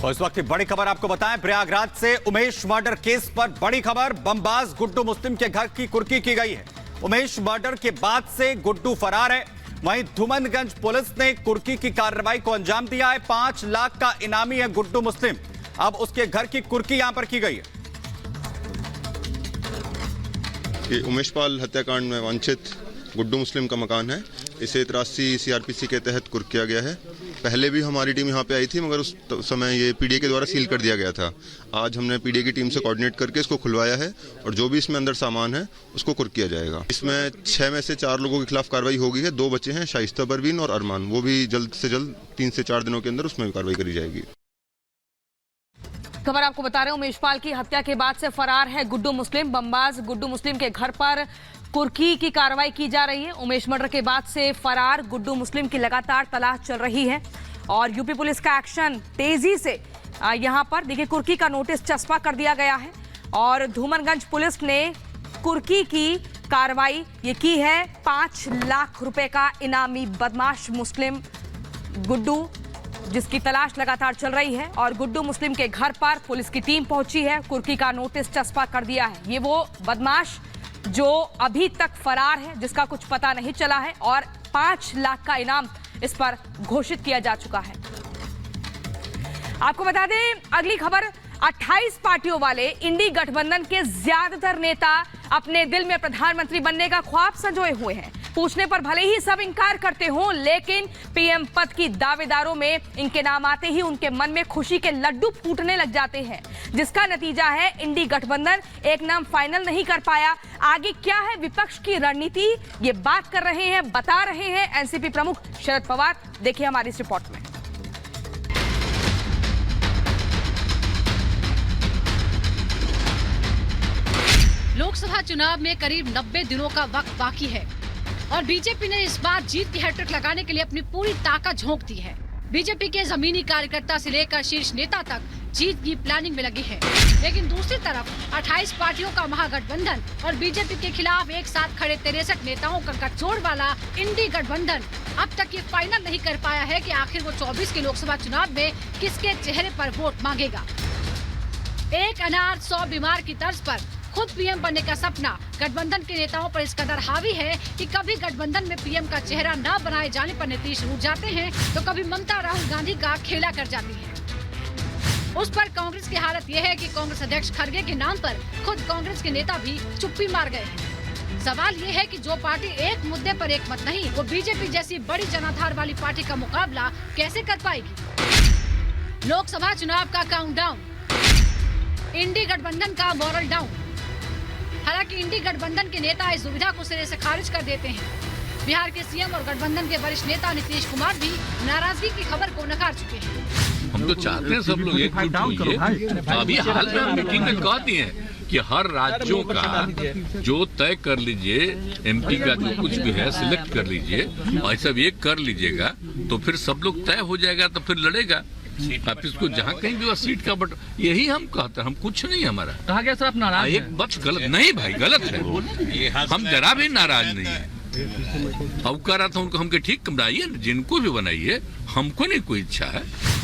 और इस वक्त की बड़ी खबर आपको बताएं, प्रयागराज से उमेश मर्डर केस पर बड़ी खबर। बमबाज गुड्डू मुस्लिम के घर की कुर्की की गई है। उमेश मर्डर के बाद से गुड्डू फरार है। वहीं धूमनगंज पुलिस ने कुर्की की कार्रवाई को अंजाम दिया है। 5 लाख का इनामी है गुड्डू मुस्लिम। अब उसके घर की कुर्की यहां पर की गई है। उमेश पाल हत्याकांड में वांछित गुड्डू मुस्लिम का मकान है। इसे 83 सीआरपीसी के तहत कुर्क किया गया है। पहले भी हमारी टीम यहाँ पे आई थी, मगर उस समय ये पीडीए के द्वारा सील कर दिया गया था। आज हमने पीडीए की टीम से कोऑर्डिनेट करके इसको खुलवाया है और जो भी इसमें अंदर सामान है उसको कुर्क किया जाएगा। इसमें 6 में से 4 लोगों के खिलाफ कार्रवाई हो गई है। 2 बचे हैं, शाइस्ता परवीन और अरमान। वो भी जल्द से जल्द 3 से 4 दिनों के अंदर उसमें भी कार्रवाई करी जाएगी। खबर आपको बता रहे हैं, उमेश पाल की हत्या के बाद से फरार है गुड्डू मुस्लिम। बमबाज गुड्डू मुस्लिम के घर पर कुर्की की कार्रवाई की जा रही है। उमेश मर्डर के बाद से फरार गुड्डू मुस्लिम की लगातार तलाश चल रही है और यूपी पुलिस का एक्शन तेजी से यहां पर देखिए, कुर्की का नोटिस चस्पा कर दिया गया है और धूमनगंज पुलिस ने कुर्की की कार्रवाई ये की है। 5 लाख रुपए का इनामी बदमाश मुस्लिम गुड्डू, जिसकी तलाश लगातार चल रही है और गुड्डू मुस्लिम के घर पर पुलिस की टीम पहुंची है। कुर्की का नोटिस चस्पा कर दिया है। ये वो बदमाश जो अभी तक फरार है, जिसका कुछ पता नहीं चला है और 5 लाख का इनाम इस पर घोषित किया जा चुका है। आपको बता दें, अगली खबर, 28 पार्टियों वाले इंडी गठबंधन के ज्यादातर नेता अपने दिल में प्रधानमंत्री बनने का ख्वाब संजोए हुए हैं। पूछने पर भले ही सब इनकार करते हों, लेकिन पीएम पद की दावेदारों में इनके नाम आते ही उनके मन में खुशी के लड्डू फूटने लग जाते हैं, जिसका नतीजा है इंडी गठबंधन एक नाम फाइनल नहीं कर पाया। आगे क्या है विपक्ष की रणनीति, ये बात कर रहे हैं, बता रहे हैं एनसीपी प्रमुख शरद पवार। देखिए हमारी इस रिपोर्ट में। लोकसभा चुनाव में करीब 90 दिनों का वक्त बाकी है और बीजेपी ने इस बार जीत की हैट्रिक लगाने के लिए अपनी पूरी ताकत झोंक दी है। बीजेपी के जमीनी कार्यकर्ता से लेकर शीर्ष नेता तक जीत की प्लानिंग में लगे हैं। लेकिन दूसरी तरफ 28 पार्टियों का महागठबंधन और बीजेपी के खिलाफ एक साथ खड़े 63 नेताओं का गठजोड़ वाला इंडी गठबंधन अब तक ये फाइनल नहीं कर पाया है कि आखिर वो 24 के लोकसभा चुनाव में किसके चेहरे पर वोट मांगेगा। एक अनार 100 बीमार की तर्ज पर खुद पीएम बनने का सपना गठबंधन के नेताओं पर इस कदर हावी है कि कभी गठबंधन में पीएम का चेहरा न बनाए जाने पर नीतीश रूठ जाते हैं, तो कभी ममता राहुल गांधी का खेला कर जाती है। उस पर कांग्रेस की हालत यह है कि कांग्रेस अध्यक्ष खड़गे के नाम पर खुद कांग्रेस के नेता भी चुप्पी मार गए हैं। सवाल ये है कि जो पार्टी एक मुद्दे पर एक मत नहीं, वो बीजेपी जैसी बड़ी जनाधार वाली पार्टी का मुकाबला कैसे कर पाएगी। लोकसभा चुनाव का काउंटडाउन, इंडी गठबंधन का मॉरल डाउन। हालांकि इंडी गठबंधन के नेता इस दुविधा को सिरे से खारिज कर देते हैं। बिहार के सीएम और गठबंधन के वरिष्ठ नेता नीतीश कुमार भी नाराजगी की खबर को नकार चुके हैं। हम तो चाहते हैं सब लोग एकजुट होइए। अभी हाल में हम मीटिंग में कह दिए हैं कि हर राज्यों का जो तय कर लीजिए, एमपी का जो कुछ भी है सिलेक्ट कर लीजिए और सब एक कर लीजिएगा तो फिर सब लोग तय हो जाएगा, तो फिर लड़ेगा आप इसको जहाँ कहीं भी सीट का। बट यही हम कहते हैं, हम कुछ नहीं हमारा कहा गया सर, आप नाराज हैं? एक बस गलत नहीं भाई, गलत है। हम जरा भी नाराज नहीं है। अब कह रहा था उनको हमके ठीक बनाइए, जिनको भी बनाइए, हमको नहीं कोई इच्छा है।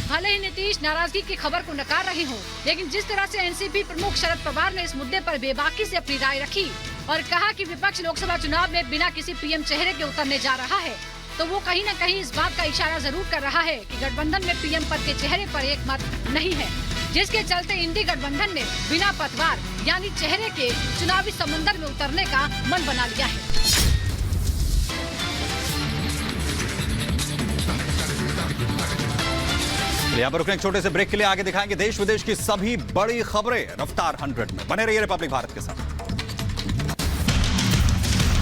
भले ही नीतीश नाराजगी की खबर को नकार रहे हो, लेकिन जिस तरह से एनसीपी प्रमुख शरद पवार ने इस मुद्दे पर बेबाकी से अपनी राय रखी और कहा कि विपक्ष लोकसभा चुनाव में बिना किसी पीएम चेहरे के उतरने जा रहा है, तो वो कहीं न कहीं इस बात का इशारा जरूर कर रहा है कि गठबंधन में पीएम पद के चेहरे पर एक मत नहीं है, जिसके चलते इंडी गठबंधन ने बिना पतवार यानी चेहरे के चुनावी समंदर में उतरने का मन बना लिया है। यहाँ पर रुकने एक छोटे से ब्रेक के लिए, आगे दिखाएंगे देश विदेश की सभी बड़ी खबरें रफ्तार 100 में। बने रहिए रिपब्लिक भारत के साथ।